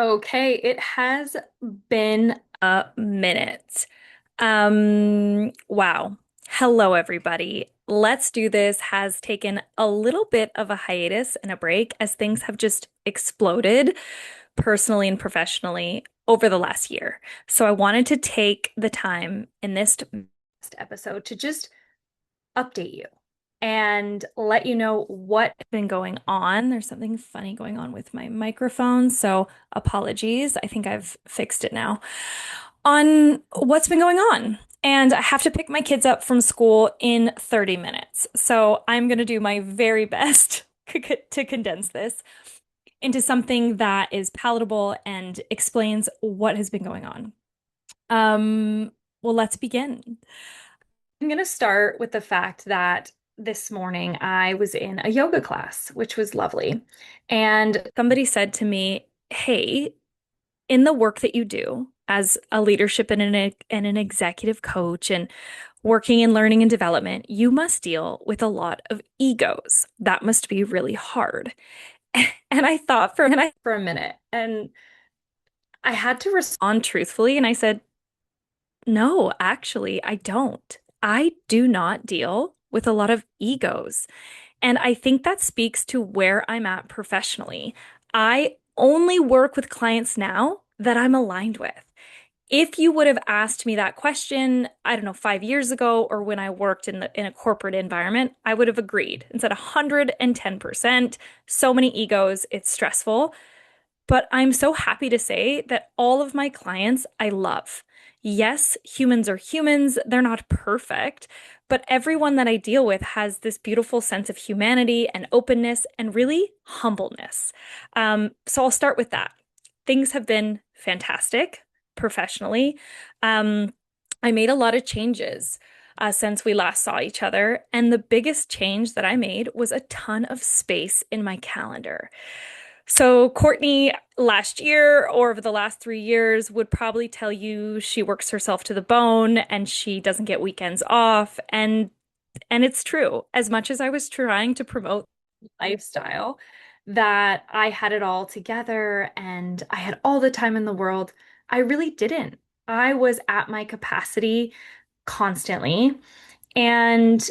Okay, it has been a minute. Wow. Hello, everybody. Let's Do This has taken a little bit of a hiatus and a break as things have just exploded personally and professionally over the last year. So I wanted to take the time in this episode to just update you and let you know what's been going on. There's something funny going on with my microphone, so apologies. I think I've fixed it now. On what's been going on. And I have to pick my kids up from school in 30 minutes. So I'm going to do my very best to condense this into something that is palatable and explains what has been going on. Well, let's begin. I'm going to start with the fact that this morning I was in a yoga class, which was lovely. And somebody said to me, "Hey, in the work that you do as a leadership and an executive coach and working in learning and development, you must deal with a lot of egos. That must be really hard." And I thought for a minute, and I had to respond truthfully. And I said, "No, actually, I don't. I do not deal with a lot of egos." And I think that speaks to where I'm at professionally. I only work with clients now that I'm aligned with. If you would have asked me that question, I don't know, 5 years ago or when I worked in a corporate environment, I would have agreed and said 110%. So many egos, it's stressful. But I'm so happy to say that all of my clients I love. Yes, humans are humans, they're not perfect, but everyone that I deal with has this beautiful sense of humanity and openness and really humbleness. So I'll start with that. Things have been fantastic professionally. Um, I made a lot of changes since we last saw each other, and the biggest change that I made was a ton of space in my calendar. So, Courtney, last year or over the last 3 years, would probably tell you she works herself to the bone and she doesn't get weekends off. And it's true. As much as I was trying to promote lifestyle, that I had it all together and I had all the time in the world, I really didn't. I was at my capacity constantly. And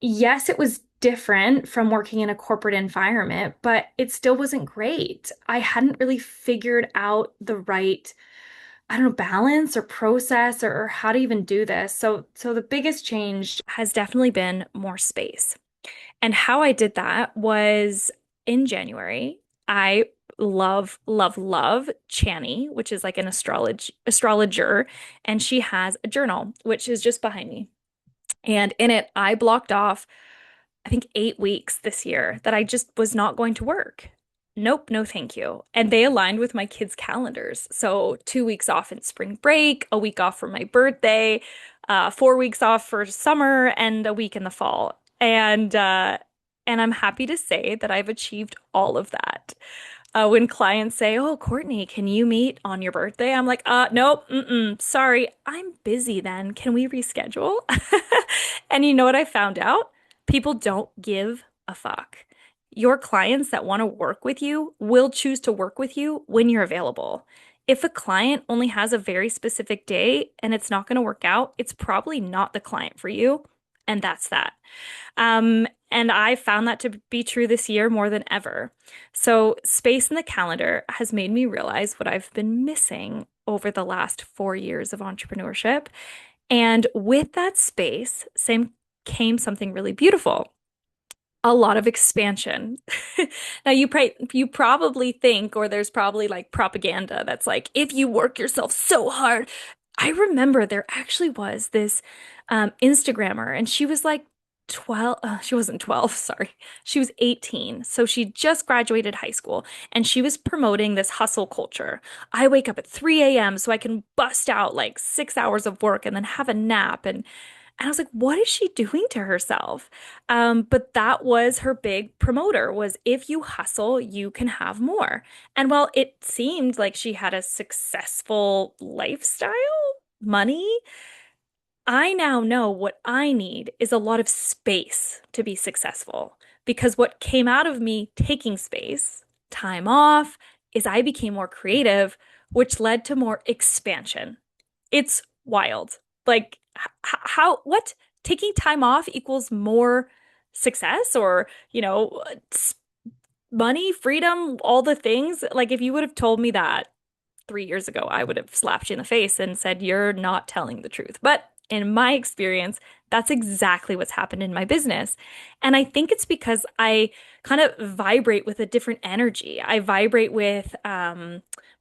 yes, it was different from working in a corporate environment, but it still wasn't great. I hadn't really figured out the right, I don't know, balance or process or how to even do this. So the biggest change has definitely been more space. And how I did that was in January. I love, love, love Chani, which is like an astrologer, and she has a journal, which is just behind me. And in it, I blocked off I think 8 weeks this year that I just was not going to work. Nope, no thank you. And they aligned with my kids' calendars. So 2 weeks off in spring break, a week off for my birthday, 4 weeks off for summer, and a week in the fall. And I'm happy to say that I've achieved all of that. When clients say, "Oh, Courtney, can you meet on your birthday?" I'm like, nope, sorry, I'm busy then. Can we reschedule?" And you know what I found out? People don't give a fuck. Your clients that want to work with you will choose to work with you when you're available. If a client only has a very specific day and it's not going to work out, it's probably not the client for you. And that's that. And I found that to be true this year more than ever. So, space in the calendar has made me realize what I've been missing over the last 4 years of entrepreneurship. And with that space, same came something really beautiful. A lot of expansion. Now you probably think, or there's probably like propaganda that's like, if you work yourself so hard. I remember there actually was this Instagrammer, and she was like 12. She wasn't 12, sorry. She was 18. So she just graduated high school, and she was promoting this hustle culture. I wake up at 3 a.m. so I can bust out like 6 hours of work and then have a nap. And I was like, what is she doing to herself? But that was her big promoter was if you hustle, you can have more. And while it seemed like she had a successful lifestyle, money, I now know what I need is a lot of space to be successful. Because what came out of me taking space, time off, is I became more creative, which led to more expansion. It's wild. Like, how, what? Taking time off equals more success or, money, freedom, all the things. Like, if you would have told me that 3 years ago, I would have slapped you in the face and said, "You're not telling the truth." But in my experience, that's exactly what's happened in my business. And I think it's because I kind of vibrate with a different energy. I vibrate with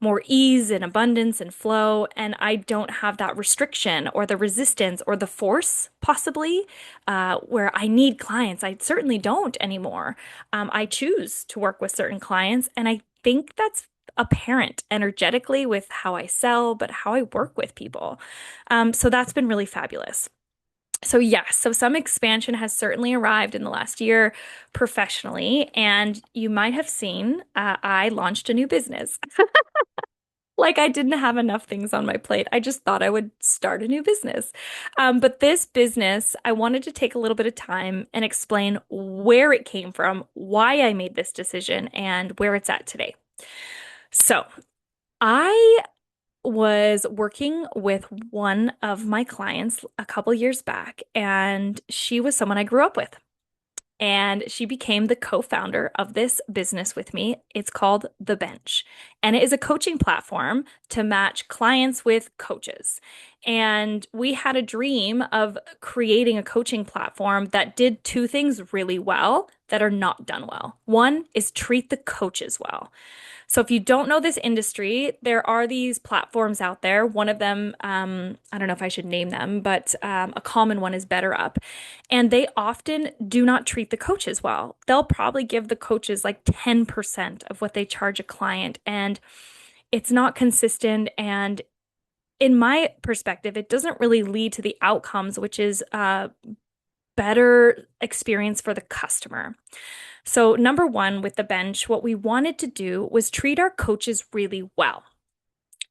more ease and abundance and flow, and I don't have that restriction or the resistance or the force, possibly, where I need clients. I certainly don't anymore. I choose to work with certain clients, and I think that's apparent energetically with how I sell, but how I work with people. So that's been really fabulous. So yes, so some expansion has certainly arrived in the last year professionally, and you might have seen I launched a new business. Like I didn't have enough things on my plate. I just thought I would start a new business. But this business, I wanted to take a little bit of time and explain where it came from, why I made this decision, and where it's at today. So I was working with one of my clients a couple years back, and she was someone I grew up with. And she became the co-founder of this business with me. It's called The Bench, and it is a coaching platform to match clients with coaches. And we had a dream of creating a coaching platform that did two things really well that are not done well. One is treat the coaches well. So if you don't know this industry, there are these platforms out there. One of them, I don't know if I should name them, but a common one is BetterUp. And they often do not treat the coaches well. They'll probably give the coaches like 10% of what they charge a client. And it's not consistent. And in my perspective, it doesn't really lead to the outcomes, which is a better experience for the customer. So, number one, with the bench, what we wanted to do was treat our coaches really well.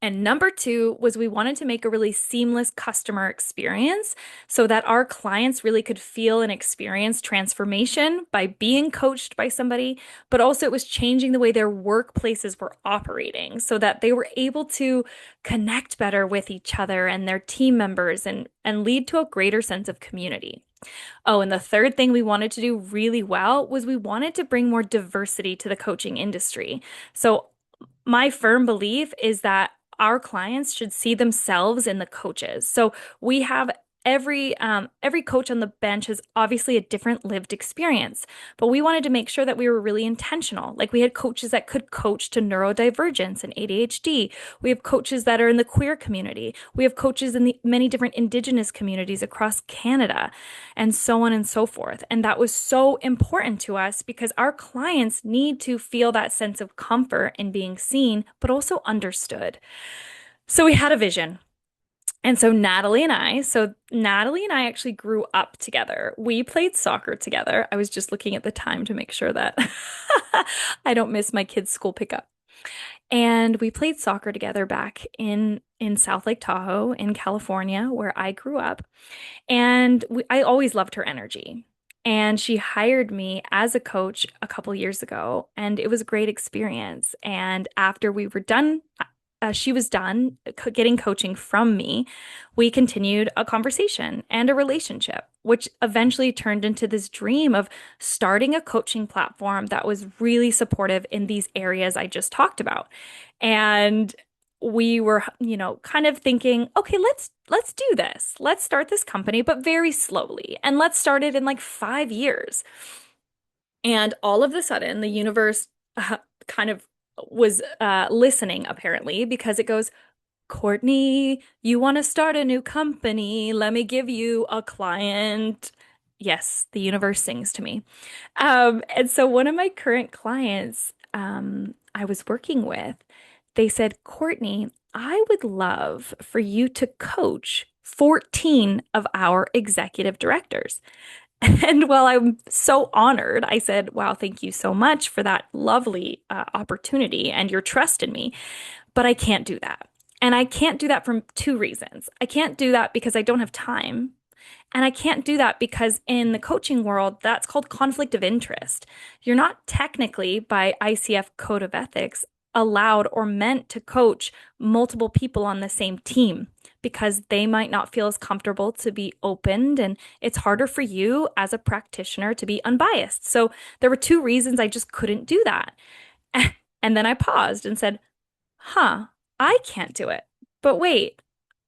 And number two was we wanted to make a really seamless customer experience so that our clients really could feel and experience transformation by being coached by somebody, but also it was changing the way their workplaces were operating so that they were able to connect better with each other and their team members and lead to a greater sense of community. Oh, and the third thing we wanted to do really well was we wanted to bring more diversity to the coaching industry. So, my firm belief is that our clients should see themselves in the coaches. So, we have every coach on the bench has obviously a different lived experience, but we wanted to make sure that we were really intentional. Like we had coaches that could coach to neurodivergence and ADHD. We have coaches that are in the queer community. We have coaches in the many different Indigenous communities across Canada, and so on and so forth. And that was so important to us because our clients need to feel that sense of comfort in being seen, but also understood. So we had a vision. And so Natalie and I actually grew up together. We played soccer together. I was just looking at the time to make sure that I don't miss my kids' school pickup. And we played soccer together back in South Lake Tahoe in California, where I grew up. And I always loved her energy. And she hired me as a coach a couple years ago, and it was a great experience. And after we were done, she was done getting coaching from me. We continued a conversation and a relationship, which eventually turned into this dream of starting a coaching platform that was really supportive in these areas I just talked about. And we were, kind of thinking, okay, let's do this. Let's start this company, but very slowly. And let's start it in like 5 years. And all of a sudden, the universe kind of was listening, apparently, because it goes, Courtney, you want to start a new company? Let me give you a client. Yes, the universe sings to me. And so one of my current clients I was working with, they said, Courtney, I would love for you to coach 14 of our executive directors. And while I'm so honored, I said, wow, thank you so much for that lovely opportunity and your trust in me. But I can't do that. And I can't do that for two reasons. I can't do that because I don't have time. And I can't do that because in the coaching world, that's called conflict of interest. You're not technically, by ICF Code of Ethics, allowed or meant to coach multiple people on the same team because they might not feel as comfortable to be opened, and it's harder for you as a practitioner to be unbiased. So there were two reasons I just couldn't do that. And then I paused and said, huh, I can't do it. But wait,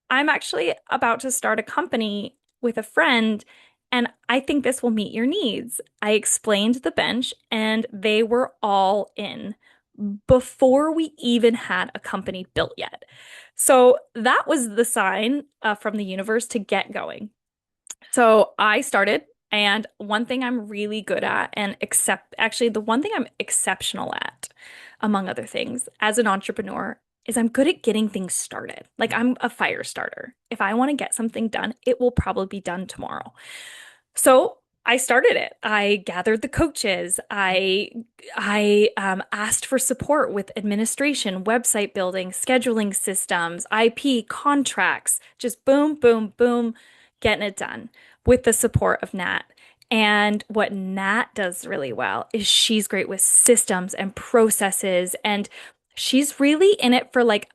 I'm actually about to start a company with a friend, and I think this will meet your needs. I explained the bench, and they were all in before we even had a company built yet. So that was the sign from the universe to get going. So I started, and one thing I'm really good at, and actually, the one thing I'm exceptional at, among other things, as an entrepreneur, is I'm good at getting things started. Like I'm a fire starter. If I want to get something done, it will probably be done tomorrow. So I started it. I gathered the coaches. I asked for support with administration, website building, scheduling systems, IP, contracts, just boom, boom, boom, getting it done with the support of Nat. And what Nat does really well is she's great with systems and processes, and she's really in it for like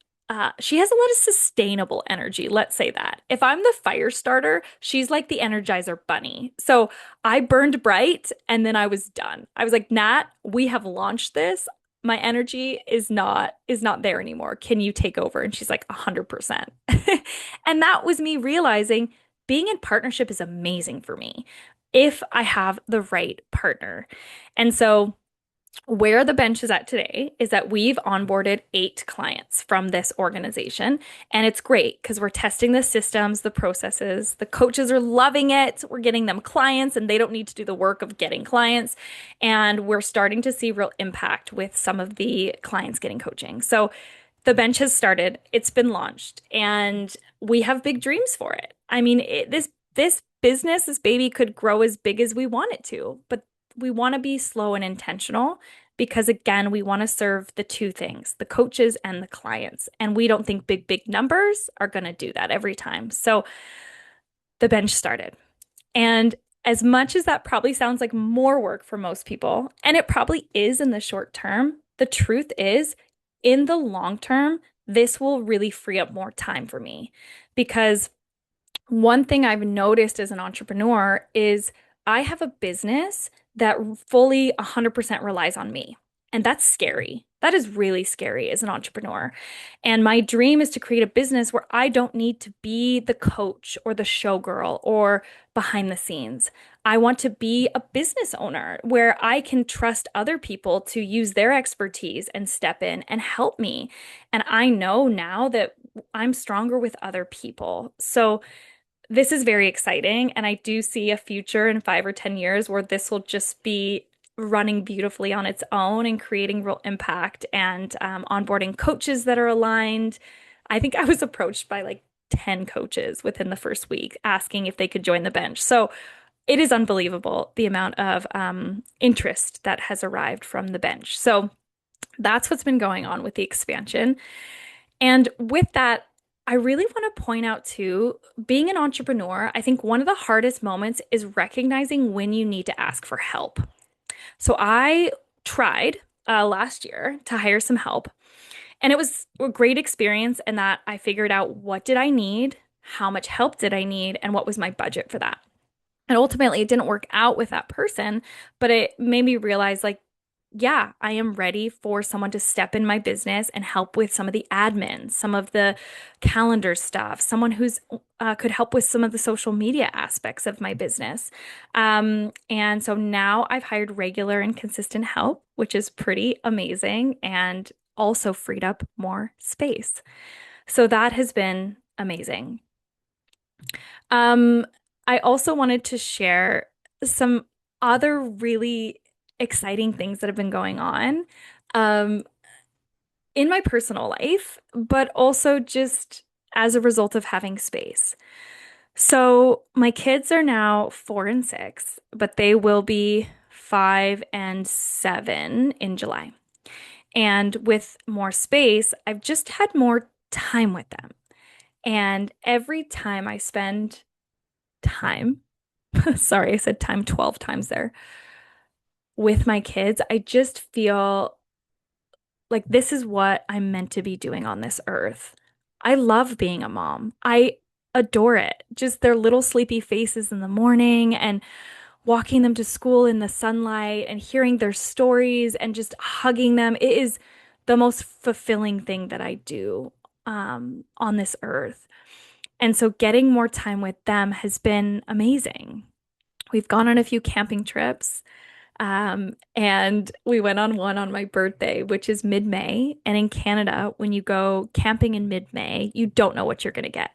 she has a lot of sustainable energy, let's say that. If I'm the fire starter, she's like the Energizer bunny. So I burned bright and then I was done. I was like, Nat, we have launched this. My energy is not there anymore. Can you take over? And she's like, 100%. And that was me realizing being in partnership is amazing for me if I have the right partner. And so where the bench is at today is that we've onboarded 8 clients from this organization. And it's great because we're testing the systems, the processes. The coaches are loving it. We're getting them clients and they don't need to do the work of getting clients. And we're starting to see real impact with some of the clients getting coaching. So the bench has started, it's been launched, and we have big dreams for it. I mean, this business, this baby could grow as big as we want it to, but we want to be slow and intentional because again, we want to serve the two things, the coaches and the clients. And we don't think big, big numbers are going to do that every time. So the bench started. And as much as that probably sounds like more work for most people, and it probably is in the short term, the truth is, in the long term, this will really free up more time for me. Because one thing I've noticed as an entrepreneur is I have a business that fully 100% relies on me. And that's scary. That is really scary as an entrepreneur. And my dream is to create a business where I don't need to be the coach or the showgirl or behind the scenes. I want to be a business owner where I can trust other people to use their expertise and step in and help me. And I know now that I'm stronger with other people. So this is very exciting, and I do see a future in 5 or 10 years where this will just be running beautifully on its own and creating real impact and onboarding coaches that are aligned. I think I was approached by like 10 coaches within the first week asking if they could join the bench. So it is unbelievable the amount of interest that has arrived from the bench. So that's what's been going on with the expansion. And with that, I really want to point out too, being an entrepreneur, I think one of the hardest moments is recognizing when you need to ask for help. So I tried last year to hire some help, and it was a great experience in that I figured out what did I need, how much help did I need, and what was my budget for that. And ultimately, it didn't work out with that person, but it made me realize like, yeah, I am ready for someone to step in my business and help with some of the admin, some of the calendar stuff, someone who's could help with some of the social media aspects of my business. And so now I've hired regular and consistent help, which is pretty amazing and also freed up more space. So that has been amazing. Um, I also wanted to share some other really exciting things that have been going on um, in my personal life, but also just as a result of having space. So my kids are now 4 and 6, but they will be 5 and 7 in July. And with more space, I've just had more time with them. And every time I spend time, sorry, I said time 12 times there, with my kids, I just feel like this is what I'm meant to be doing on this earth. I love being a mom. I adore it. Just their little sleepy faces in the morning and walking them to school in the sunlight and hearing their stories and just hugging them. It is the most fulfilling thing that I do on this earth. And so getting more time with them has been amazing. We've gone on a few camping trips. And we went on one on my birthday, which is mid-May. And in Canada, when you go camping in mid-May, you don't know what you're going to get.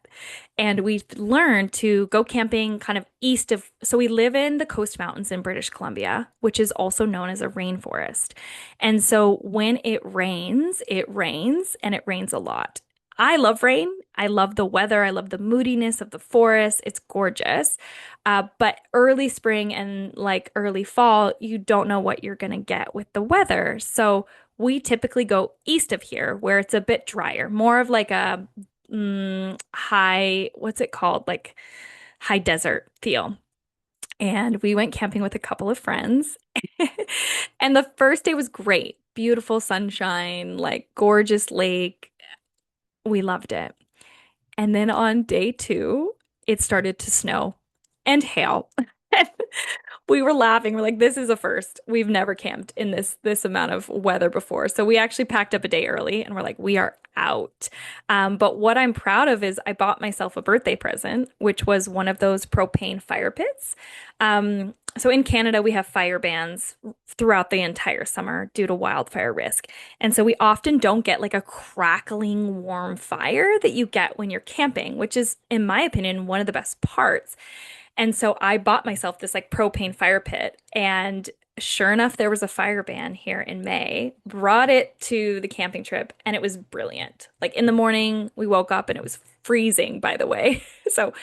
And we learned to go camping kind of east of, so we live in the Coast Mountains in British Columbia, which is also known as a rainforest. And so when it rains and it rains a lot. I love rain. I love the weather. I love the moodiness of the forest. It's gorgeous. But early spring and like early fall, you don't know what you're going to get with the weather. So we typically go east of here where it's a bit drier, more of like a high, what's it called? Like high desert feel. And we went camping with a couple of friends. And the first day was great. Beautiful sunshine, like gorgeous lake. We loved it. And then on day two, it started to snow and hail. And we were laughing. We're like, this is a first. We've never camped in this amount of weather before. So we actually packed up a day early and we're like, we are out. But what I'm proud of is I bought myself a birthday present, which was one of those propane fire pits. So in Canada, we have fire bans throughout the entire summer due to wildfire risk. And so we often don't get like a crackling warm fire that you get when you're camping, which is, in my opinion, one of the best parts. And so I bought myself this like propane fire pit. And sure enough, there was a fire ban here in May. Brought it to the camping trip, and it was brilliant. Like in the morning, we woke up and it was freezing, by the way. So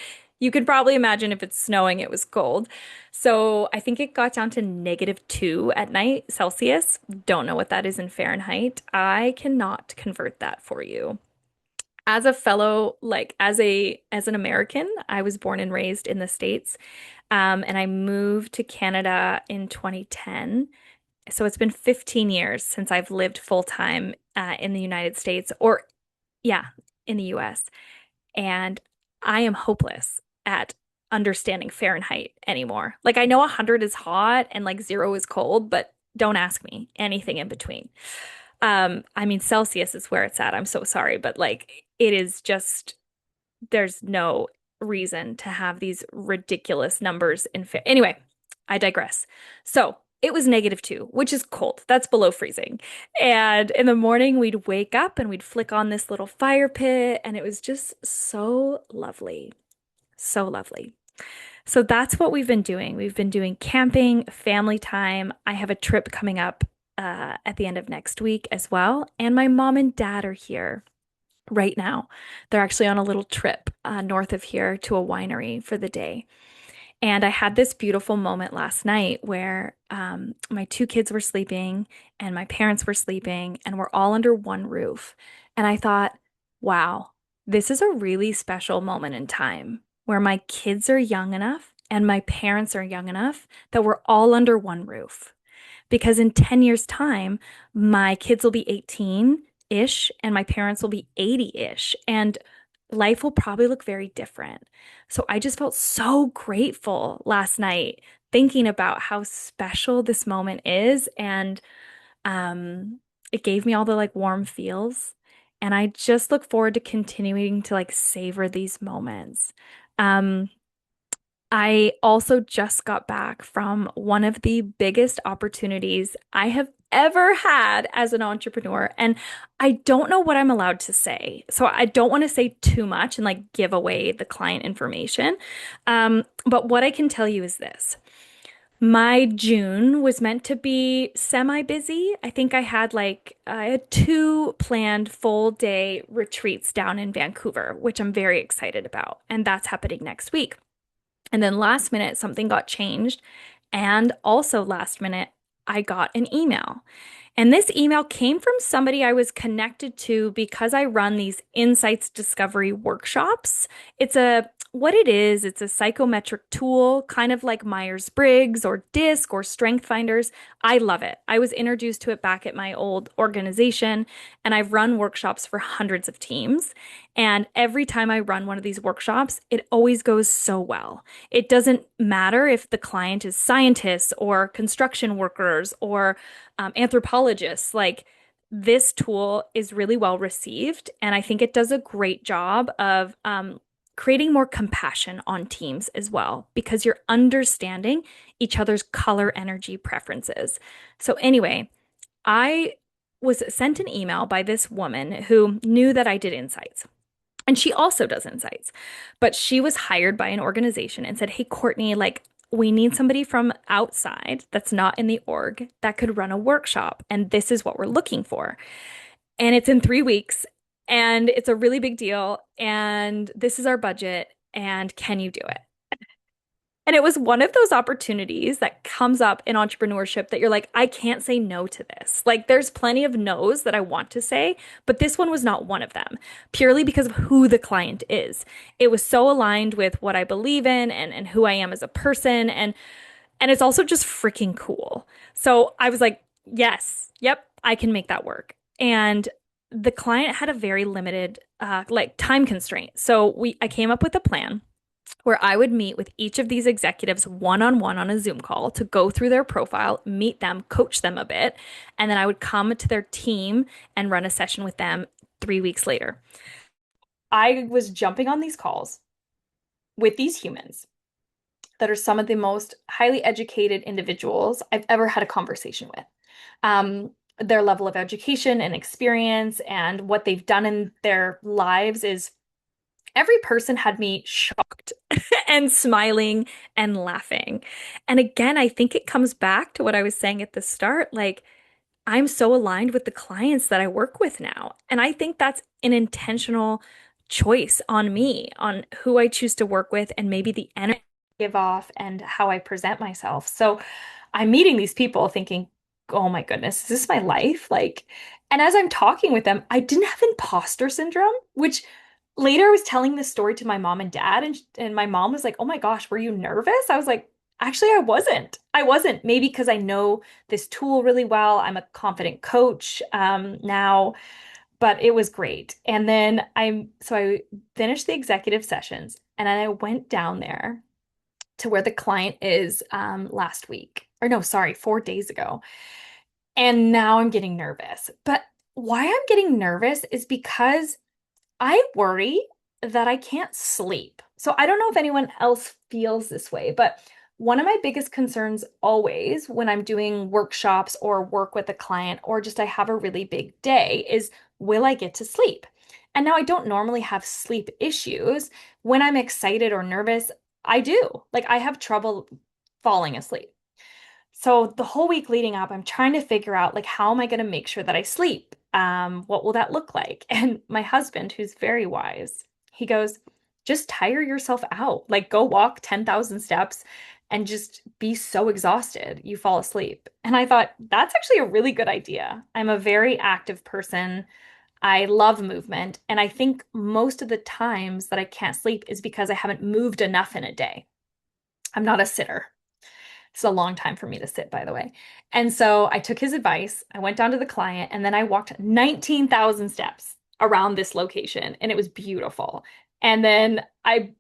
you could probably imagine if it's snowing, it was cold. So I think it got down to -2 at night Celsius. Don't know what that is in Fahrenheit. I cannot convert that for you. As a fellow, like as an American, I was born and raised in the States, and I moved to Canada in 2010. So it's been 15 years since I've lived full time in the United States, or yeah, in the US. And I am hopeless at understanding Fahrenheit anymore. Like I know 100 is hot and like 0 is cold, but don't ask me anything in between. I mean, Celsius is where it's at. I'm so sorry, but like it is just there's no reason to have these ridiculous numbers in fa anyway, I digress. So it was -2, which is cold. That's below freezing. And in the morning, we'd wake up and we'd flick on this little fire pit, and it was just so lovely. So lovely. So that's what we've been doing. We've been doing camping, family time. I have a trip coming up at the end of next week as well. And my mom and dad are here right now. They're actually on a little trip north of here to a winery for the day. And I had this beautiful moment last night where my two kids were sleeping and my parents were sleeping, and we're all under one roof. And I thought, wow, this is a really special moment in time where my kids are young enough and my parents are young enough that we're all under one roof. Because in 10 years' time, my kids will be 18-ish and my parents will be 80-ish. And life will probably look very different. So I just felt so grateful last night thinking about how special this moment is. And it gave me all the like warm feels. And I just look forward to continuing to like savor these moments. Um, I also just got back from one of the biggest opportunities I have ever had as an entrepreneur. And I don't know what I'm allowed to say. So I don't want to say too much and like give away the client information. But what I can tell you is this. My June was meant to be semi-busy. I think I had two planned full day retreats down in Vancouver, which I'm very excited about. And that's happening next week. And then last minute, something got changed. And also last minute, I got an email. And this email came from somebody I was connected to because I run these insights discovery workshops. What it is, it's a psychometric tool, kind of like Myers-Briggs or DISC or Strength Finders. I love it. I was introduced to it back at my old organization, and I've run workshops for hundreds of teams. And every time I run one of these workshops, it always goes so well. It doesn't matter if the client is scientists or construction workers or anthropologists. Like, this tool is really well received, and I think it does a great job of creating more compassion on teams as well, because you're understanding each other's color energy preferences. So, anyway, I was sent an email by this woman who knew that I did insights. And she also does insights, but she was hired by an organization and said, "Hey, Courtney, like, we need somebody from outside that's not in the org that could run a workshop. And this is what we're looking for. And it's in 3 weeks, and it's a really big deal. And this is our budget. And can you do it?" And it was one of those opportunities that comes up in entrepreneurship that you're like, I can't say no to this. Like, there's plenty of no's that I want to say, but this one was not one of them, purely because of who the client is. It was so aligned with what I believe in and who I am as a person. And it's also just freaking cool. So I was like, yes, yep, I can make that work. And the client had a very limited like time constraint. So I came up with a plan where I would meet with each of these executives one-on-one on a Zoom call to go through their profile, meet them, coach them a bit, and then I would come to their team and run a session with them 3 weeks later. I was jumping on these calls with these humans that are some of the most highly educated individuals I've ever had a conversation with. Their level of education and experience and what they've done in their lives is every person had me shocked and smiling and laughing. And again, I think it comes back to what I was saying at the start. Like, I'm so aligned with the clients that I work with now. And I think that's an intentional choice on me, on who I choose to work with, and maybe the energy I give off and how I present myself. So I'm meeting these people thinking, oh my goodness, is this my life? Like, and as I'm talking with them, I didn't have imposter syndrome, which later I was telling this story to my mom and dad, and my mom was like, "Oh my gosh, were you nervous?" I was like, "Actually, I wasn't. I wasn't. Maybe because I know this tool really well. I'm a confident coach now, but it was great." And then I finished the executive sessions, and then I went down there to where the client is last week, or no, sorry, 4 days ago. And now I'm getting nervous. But why I'm getting nervous is because I worry that I can't sleep. So I don't know if anyone else feels this way, but one of my biggest concerns always when I'm doing workshops or work with a client or just I have a really big day is, will I get to sleep? And now I don't normally have sleep issues. When I'm excited or nervous, I do. Like, I have trouble falling asleep. So the whole week leading up, I'm trying to figure out, like, how am I going to make sure that I sleep? What will that look like? And my husband, who's very wise, he goes, just tire yourself out. Like, go walk 10,000 steps and just be so exhausted you fall asleep. And I thought, that's actually a really good idea. I'm a very active person. I love movement. And I think most of the times that I can't sleep is because I haven't moved enough in a day. I'm not a sitter. It's a long time for me to sit, by the way. And so I took his advice. I went down to the client and then I walked 19,000 steps around this location, and it was beautiful. And then I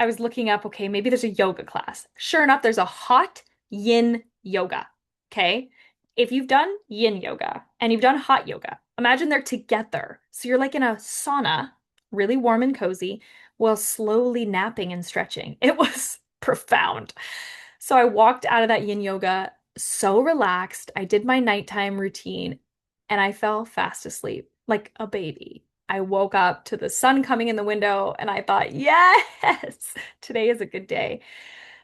was looking up, okay, maybe there's a yoga class. Sure enough, there's a hot yin yoga. Okay? If you've done yin yoga and you've done hot yoga, imagine they're together. So you're like in a sauna, really warm and cozy, while slowly napping and stretching. It was profound. So I walked out of that yin yoga so relaxed. I did my nighttime routine and I fell fast asleep like a baby. I woke up to the sun coming in the window and I thought, yes, today is a good day.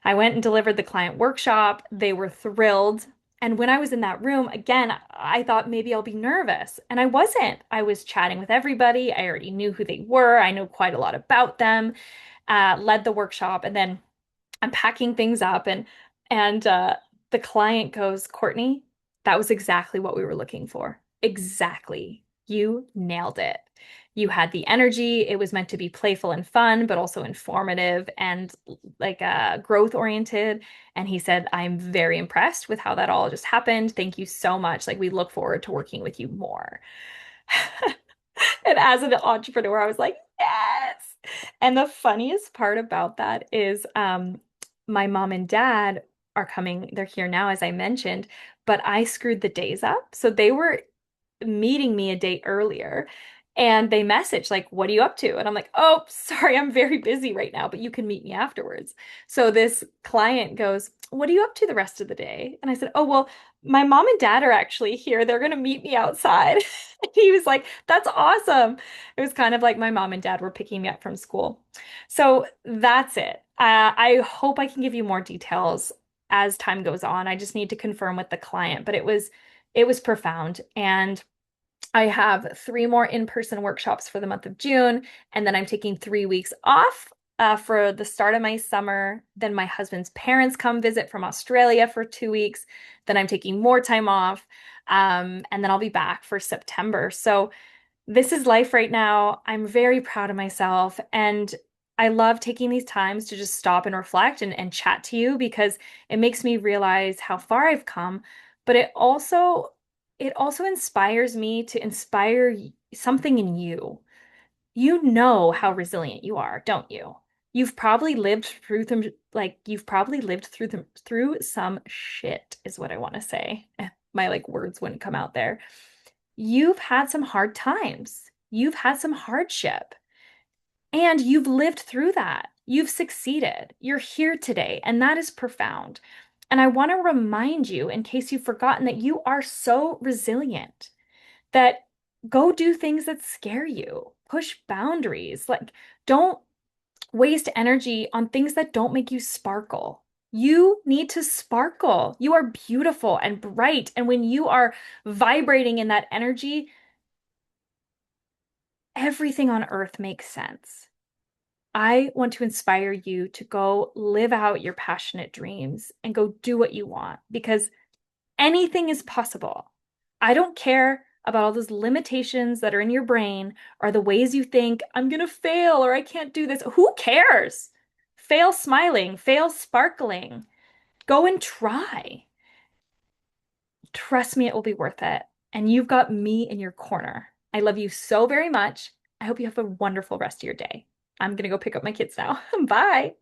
I went and delivered the client workshop. They were thrilled. And when I was in that room, again, I thought maybe I'll be nervous. And I wasn't. I was chatting with everybody. I already knew who they were. I know quite a lot about them, led the workshop, and then I'm packing things up, and the client goes, Courtney, That was exactly what we were looking for. Exactly. You nailed it. You had the energy. It was meant to be playful and fun, but also informative and like growth oriented. And he said, I'm very impressed with how that all just happened. Thank you so much. Like, we look forward to working with you more. And as an entrepreneur, I was like, yes. And the funniest part about that is my mom and dad are coming. They're here now, as I mentioned, but I screwed the days up. So they were meeting me a day earlier and they messaged like, what are you up to? And I'm like, oh, sorry, I'm very busy right now, but you can meet me afterwards. So this client goes, what are you up to the rest of the day? And I said, oh, well, my mom and dad are actually here. They're going to meet me outside. He was like, that's awesome. It was kind of like my mom and dad were picking me up from school. So that's it. I hope I can give you more details as time goes on. I just need to confirm with the client, but it was profound. And I have three more in-person workshops for the month of June, and then I'm taking 3 weeks off for the start of my summer. Then my husband's parents come visit from Australia for 2 weeks. Then I'm taking more time off, and then I'll be back for September. So this is life right now. I'm very proud of myself, and I love taking these times to just stop and reflect and chat to you because it makes me realize how far I've come, but it also inspires me to inspire something in you. You know how resilient you are, don't you? You've probably lived through some shit is what I want to say. My like words wouldn't come out there. You've had some hard times. You've had some hardship. And you've lived through that. You've succeeded. You're here today, and that is profound. And I want to remind you, in case you've forgotten, that you are so resilient, that go do things that scare you, push boundaries. Like, don't waste energy on things that don't make you sparkle. You need to sparkle. You are beautiful and bright. And when you are vibrating in that energy, everything on earth makes sense. I want to inspire you to go live out your passionate dreams and go do what you want because anything is possible. I don't care about all those limitations that are in your brain or the ways you think, I'm going to fail or I can't do this. Who cares? Fail smiling, fail sparkling. Go and try. Trust me, it will be worth it. And you've got me in your corner. I love you so very much. I hope you have a wonderful rest of your day. I'm going to go pick up my kids now. Bye.